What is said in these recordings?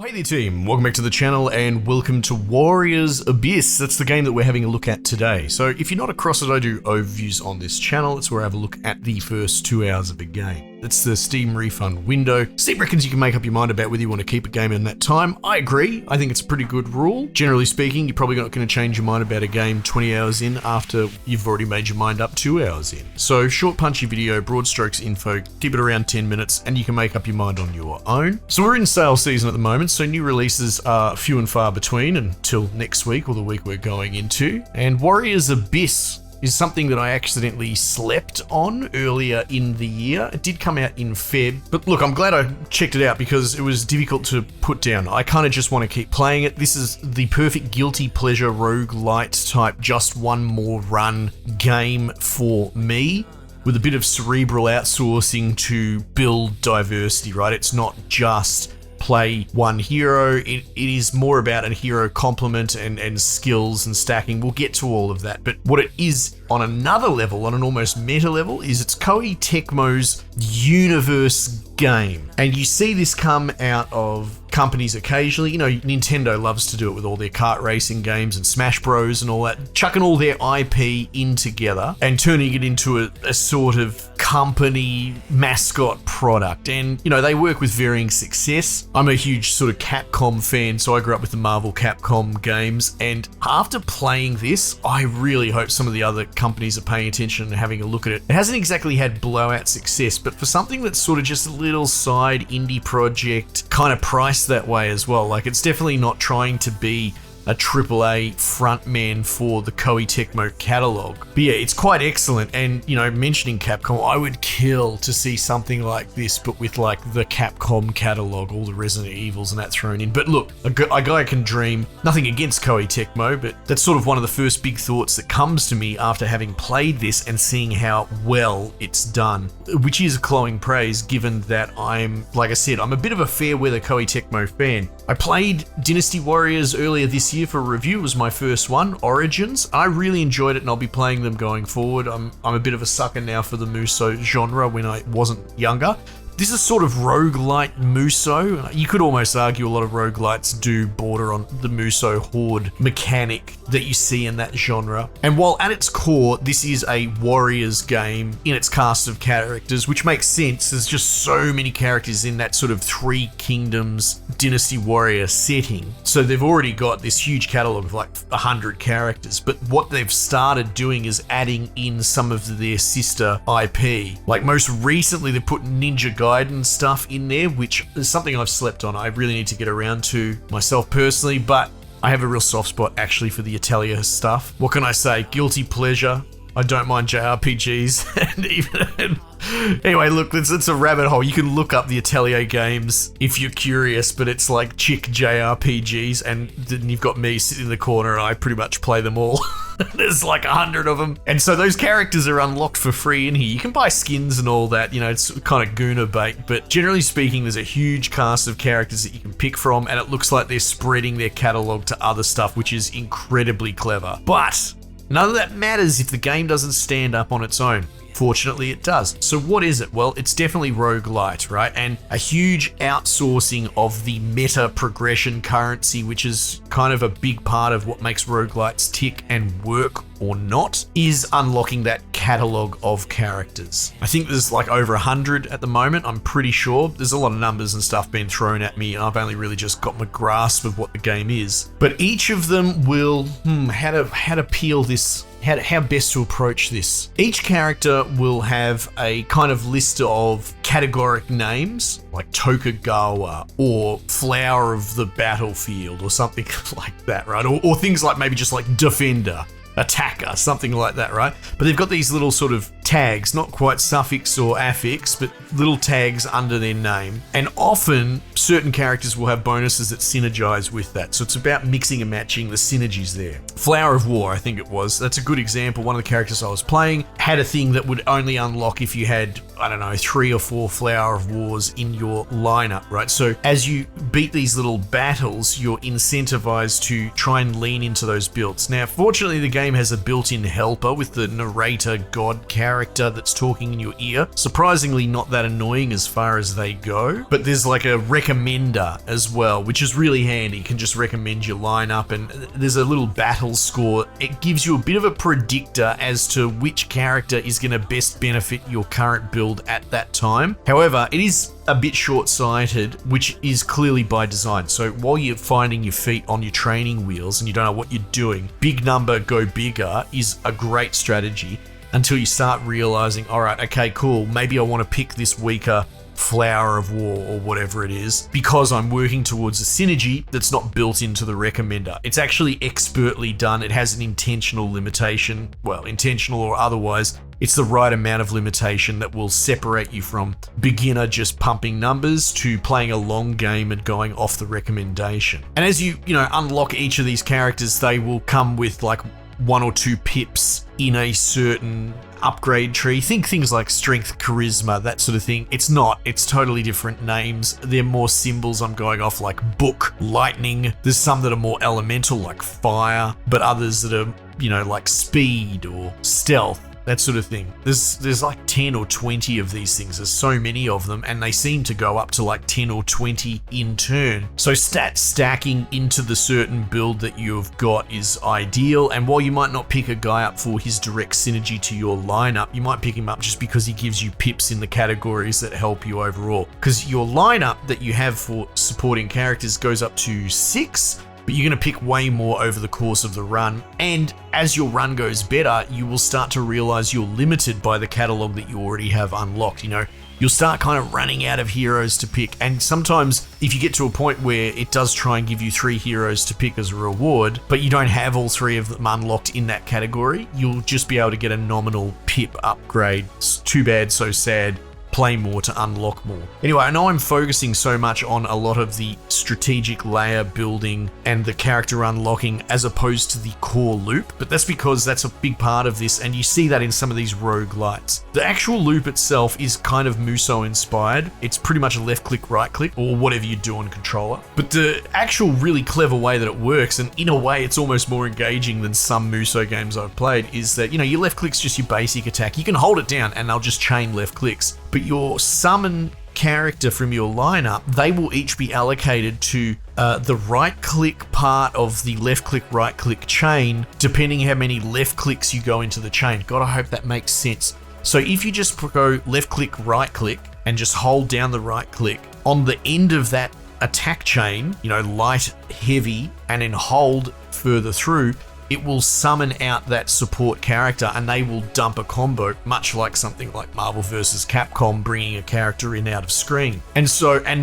Hey there team, welcome back to the channel and welcome to Warriors Abyss. That's the game that we're having a look at today. So if you're not across it, I do overviews on this channel. It's where I have a look at the first 2 hours of a game. It's the Steam refund window. Steam reckons you can make up your mind about whether you want to keep a game in that time. I agree. I think it's a pretty good rule. Generally speaking, you're probably not going to change your mind about a game 20 hours in after you've already made your mind up 2 hours in. So short punchy video, broad strokes info, keep it around 10 minutes and you can make up your mind on your own. So we're in sales season at the moment, so new releases are few and far between until next week or the week we're going into. And Warriors Abyss is something that I accidentally slept on earlier in the year. It did come out in Feb, but look, I'm glad I checked it out because it was difficult to put down. I kind of just want to keep playing it. This is the perfect guilty pleasure roguelite type, just one more run game for me, with a bit of cerebral outsourcing to build diversity, right? It's not just play one hero, it is more about a hero complement and skills and stacking. We'll get to all of that, but what it is on another level, on an almost meta level, is it's Koei Tecmo's universe game. And you see this come out of companies occasionally. You know, Nintendo loves to do it with all their kart racing games and Smash Bros and all that, chucking all their IP in together and turning it into a sort of company mascot product. And, you know, they work with varying success. I'm a huge sort of Capcom fan, so I grew up with the Marvel Capcom games. And after playing this, I really hope some of the other companies are paying attention and having a look at it. It hasn't exactly had blowout success, but for something that's sort of just a little side indie project, kind of priced that way as well. Like, it's definitely not trying to be a AAA frontman for the Koei Tecmo catalog. But yeah, it's quite excellent. And, you know, mentioning Capcom, I would kill to see something like this, but with like the Capcom catalog, all the Resident Evils and that thrown in. But look, a guy can dream. Nothing against Koei Tecmo, but that's sort of one of the first big thoughts that comes to me after having played this and seeing how well it's done, which is glowing praise given that I'm, like I said, I'm a bit of a fair weather Koei Tecmo fan. I played Dynasty Warriors earlier this year for a review. It was my first one, Origins. I really enjoyed it and I'll be playing them going forward. I'm a bit of a sucker now for the Muso genre when I wasn't younger. This is sort of roguelite Muso. You could almost argue a lot of roguelites do border on the Muso horde mechanic that you see in that genre. And while at its core, this is a Warriors game in its cast of characters, which makes sense. There's just so many characters in that sort of Three Kingdoms Dynasty Warrior setting. So they've already got this huge catalog of like 100 characters. But what they've started doing is adding in some of their sister IP. Like most recently, they put Ninja Gaiden stuff in there, which is something I've slept on. I really need to get around to myself personally, but I have a real soft spot actually for the Atelier stuff. What can I say? Guilty pleasure. I don't mind JRPGs. And even anyway, look, it's a rabbit hole. You can look up the Atelier games if you're curious, but it's like chick JRPGs, and then you've got me sitting in the corner and I pretty much play them all. There's like 100 of them. And so those characters are unlocked for free in here. You can buy skins and all that, you know, it's kind of Gooner bait, but generally speaking, there's a huge cast of characters that you can pick from, and it looks like they're spreading their catalog to other stuff, which is incredibly clever. But none of that matters if the game doesn't stand up on its own. Fortunately, it does. So what is it? Well, it's definitely roguelite, right? And a huge outsourcing of the meta progression currency, which is kind of a big part of what makes roguelites tick and work or not, is unlocking that catalog of characters. I think there's like over 100 at the moment. I'm pretty sure there's a lot of numbers and stuff being thrown at me, and I've only really just got my grasp of what the game is. But each of them will, how to peel this, how best to approach this. Each character will have a kind of list of categoric names like Tokugawa or Flower of the Battlefield or something like that, right? Or things like maybe just like Defender, Attacker, something like that, right? But they've got these little sort of tags, not quite suffix or affix, but little tags under their name. And often certain characters will have bonuses that synergize with that. So it's about mixing and matching the synergies there. Flower of War, I think it was. That's a good example. One of the characters I was playing had a thing that would only unlock if you had, I don't know, 3 or 4 Flower of Wars in your lineup, right? So as you beat these little battles, you're incentivized to try and lean into those builds. Now, fortunately, the game has a built-in helper with the narrator god character character that's talking in your ear. Surprisingly not that annoying as far as they go, but there's like a recommender as well, which is really handy. You can just recommend your lineup, and there's a little battle score. It gives you a bit of a predictor as to which character is going to best benefit your current build at that time. However, it is a bit short-sighted, which is clearly by design. So while you're finding your feet on your training wheels and you don't know what you're doing, big number, go bigger is a great strategy until you start realizing, all right, okay, cool, maybe I want to pick this weaker Flower of War or whatever it is because I'm working towards a synergy that's not built into the recommender. It's actually expertly done. It has an intentional limitation, well, intentional or otherwise. It's the right amount of limitation that will separate you from beginner just pumping numbers to playing a long game and going off the recommendation. And as you unlock each of these characters, they will come with like 1 or 2 pips in a certain upgrade tree. Think things like strength, charisma, that sort of thing. It's not. It's totally different names. They're more symbols I'm going off, like book, lightning. There's some that are more elemental, like fire, but others that are, like speed or stealth. That sort of thing. There's like 10 or 20 of these things. There's so many of them, and they seem to go up to like 10 or 20 in turn. So stat stacking into the certain build that you've got is ideal, and while you might not pick a guy up for his direct synergy to your lineup, you might pick him up just because he gives you pips in the categories that help you overall. Because your lineup that you have for supporting characters goes up to 6, but you're going to pick way more over the course of the run. And as your run goes better, you will start to realize you're limited by the catalog that you already have unlocked. You'll start kind of running out of heroes to pick. And sometimes if you get to a point where it does try and give you 3 heroes to pick as a reward, but you don't have all 3 of them unlocked in that category, you'll just be able to get a nominal pip upgrade. It's too bad, so sad. Play more to unlock more. Anyway, I know I'm focusing so much on a lot of the strategic layer building and the character unlocking as opposed to the core loop, but that's because that's a big part of this, and you see that in some of these roguelites. The actual loop itself is kind of Muso inspired. It's pretty much a left click, right click, or whatever you do on controller. But the actual really clever way that it works, and in a way it's almost more engaging than some Muso games I've played, is that, your left click's just your basic attack. You can hold it down and they'll just chain left clicks. But your summon character from your lineup, they will each be allocated to the right click part of the left click, right click chain, depending how many left clicks you go into the chain. God, I hope that makes sense. So if you just go left click, right click, and just hold down the right click, on the end of that attack chain, light, heavy, and then hold further through, it will summon out that support character and they will dump a combo, much like something like Marvel vs. Capcom bringing a character in out of screen. And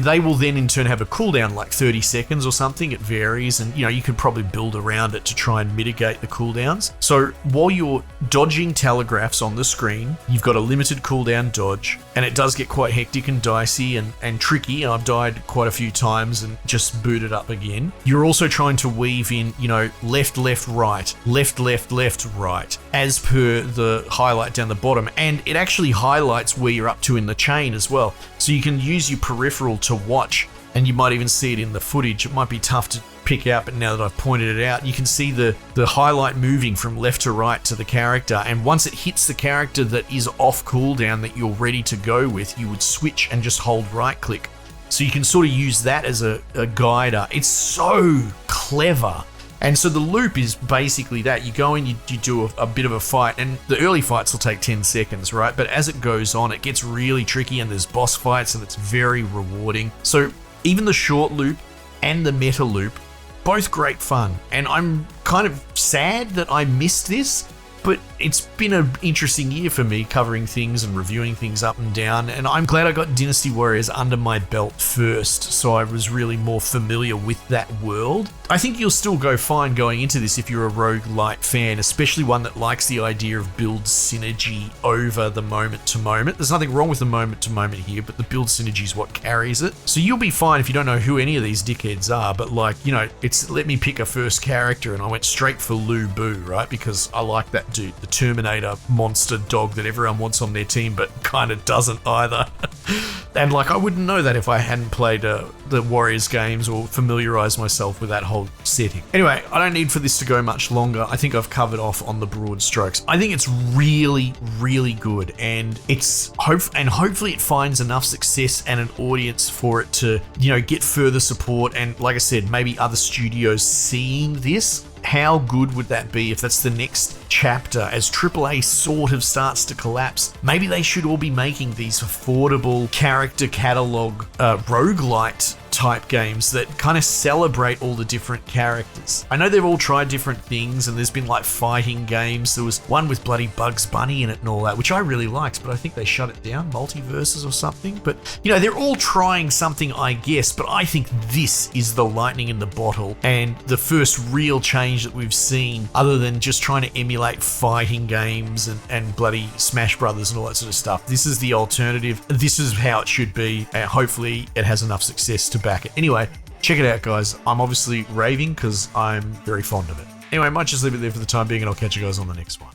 they will then in turn have a cooldown like 30 seconds or something. It varies, and you can probably build around it to try and mitigate the cooldowns. So while you're dodging telegraphs on the screen, you've got a limited cooldown dodge, and it does get quite hectic and dicey and tricky, and I've died quite a few times and just booted up again. You're also trying to weave in, left, left, right, left, left, left, right, as per the highlight down the bottom, and it actually highlights where you're up to in the chain as well. So you can use your peripheral to watch, and you might even see it in the footage. It might be tough to pick out, but now that I've pointed it out, you can see the highlight moving from left to right to the character, and once it hits the character that is off cooldown that you're ready to go with, you would switch and just hold right click. So you can sort of use that as a guider. It's so clever. And so the loop is basically that. You go in, you do a bit of a fight, and the early fights will take 10 seconds, right? But as it goes on, it gets really tricky, and there's boss fights, and it's very rewarding. So even the short loop and the meta loop, both great fun. And I'm kind of sad that I missed this, but it's been an interesting year for me covering things and reviewing things up and down, and I'm glad I got Dynasty Warriors under my belt first, so I was really more familiar with that world. I think you'll still go fine going into this if you're a roguelite fan, especially one that likes the idea of build synergy over the moment to moment. There's nothing wrong with the moment to moment here, but the build synergy is what carries it. So you'll be fine if you don't know who any of these dickheads are, but it's let me pick a first character, and I went straight for Lu Bu, right? Because I like that dude, the Terminator monster dog that everyone wants on their team, but kind of doesn't either. And like, I wouldn't know that if I hadn't played the Warriors games or familiarized myself with that whole setting. Anyway, I don't need for this to go much longer. I think I've covered off on the broad strokes. I think it's really, really good, and hopefully it finds enough success and an audience for it to, you know, get further support. And like I said, maybe other studios seeing this. How good would that be if that's the next chapter as AAA sort of starts to collapse? Maybe they should all be making these affordable character catalog roguelite type games that kind of celebrate all the different characters. I know they've all tried different things, and there's been like fighting games. There was one with bloody Bugs Bunny in it and all that, which I really liked, but I think they shut it down, Multiverses or something. But you know, they're all trying something, I guess, but I think this is the lightning in the bottle and the first real change that we've seen, other than just trying to emulate fighting games and bloody Smash Brothers and all that sort of stuff. This is the alternative. This is how it should be, and hopefully it has enough success to back it. Anyway, check it out, guys. I'm obviously raving because I'm very fond of it. Anyway, I might just leave it there for the time being, and I'll catch you guys on the next one.